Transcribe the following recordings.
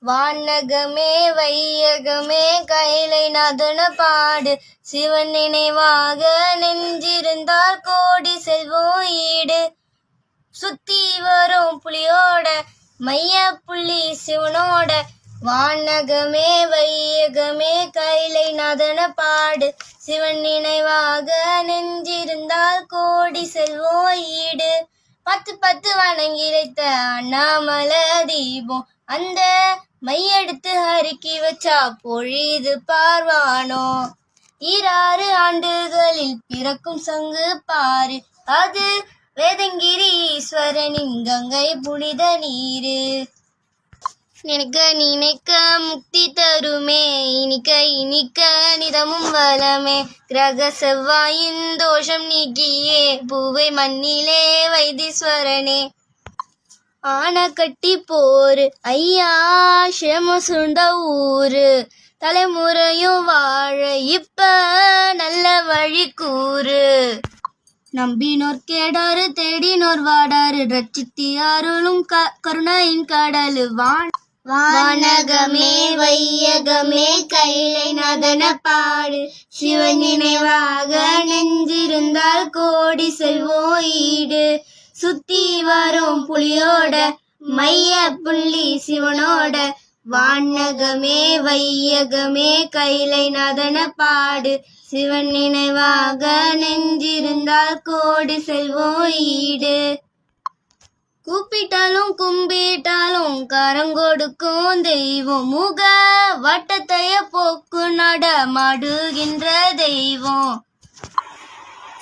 வானகமே வையகமே கைலை நாதன பாடு சிவன் நினைவாக நெஞ்சிருந்தால் கோடி செல்வம் ஈடு. சுத்தி வரும் புலியோட மைய புள்ளி சிவனோட வானகமே வையகமே கைலை நாதன பாடு சிவன் நினைவாக நெஞ்சிருந்தால் கோடி செல்வம் ஈடு. 10 வணங்கி வைத்த அண்ணாமலை தீபம் அந்த மையெடுத்து அறுக்கி வச்சா பொழிது பார்வானோ. 6 ஆண்டுகளில் பிறக்கும் சங்கு பாரு அது வேதங்கிரி ஈஸ்வரனின் கங்கை புனித நீரு. நினைக்க நினைக்க முக்தி தருமே இனிக்க இனிக்க நிதமும் வளமே. கிரக செவ்வாயின் தோஷம் நீக்கியே பூவை மண்ணிலே வைத்தீஸ்வரனே. ஆன கட்டி போரு ஐயா சிரம சுண்ட ஊரு தலைமுறையும் வாழ இப்ப நல்ல வழி கூறு. நம்பினோர் கேடாறு தேடினோர் வாடாறு ரட்சித்தி அருளும் கருணையின் கடலு. வானகமே வையகமே கைலை நாதன பாடு சிவன் நினைவாக நெஞ்சிருந்தால் கோடி செல்வம் ஈடு. சுத்தி வரும் புலியோட மைய புள்ளி சிவனோட வானகமே வையகமே கைலை நாதன பாடு சிவன் நினைவாக நெஞ்சிருந்தால் கோடி செல்வம் ஈடு. கூப்பிட்டாலும் கும்பிட்டாலும் கரங்கொடுக்கும் தெய்வம் முக வட்டத்தைய போக்கு நடமாடுகின்ற தெய்வம்.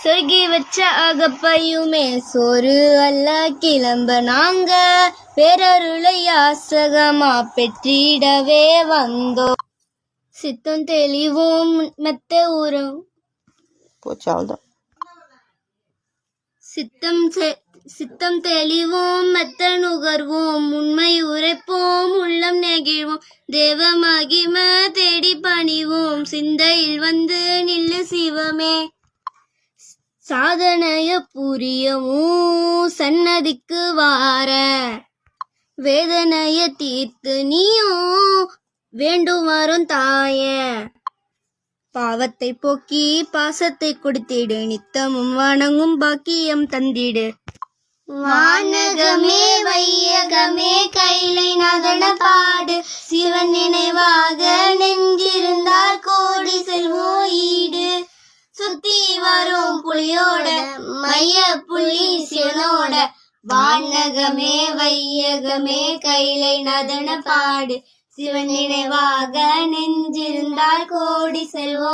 சொருகி வச்ச அகப்பையுமே சோறு அல்ல கிளம்ப நாங்க பேரருளை யாசகமா பெற்றிடவே வந்தோம். சித்தம் தெளிவோம் மெத்த உரம் சித்தம் தெளிவோம் மெத்த நுகர்வோம் உண்மை உரைப்போம் உள்ளம் நெகிழ்வோம். தேவ மகிம தேடி பணிவோம் சிந்தையில் வந்து நில்லு சிவமே. சாதனைய புரியவும் சன்னதிக்கு வார வேதனைய தீர்த்து நீயும் வேண்டும் வரும் தாய. பாவத்தை போக்கி பாசத்தை கொடுத்திடு நித்தமும் வணங்கும் பாக்கியம் தந்திடு. வானகமே வையகமே கைலை நாதன பாடு சிவன் நினைவாக நெஞ்சிருந்தால் கோடி செல்வம் ஈடு. சுத்தி வரும் புலியோட மைய புள்ளி சிவனோட வானகமே வையகமே கைலை நாதன பாடு சிவன் நினைவாக நெஞ்சிருந்தால் கோடி செல்வம்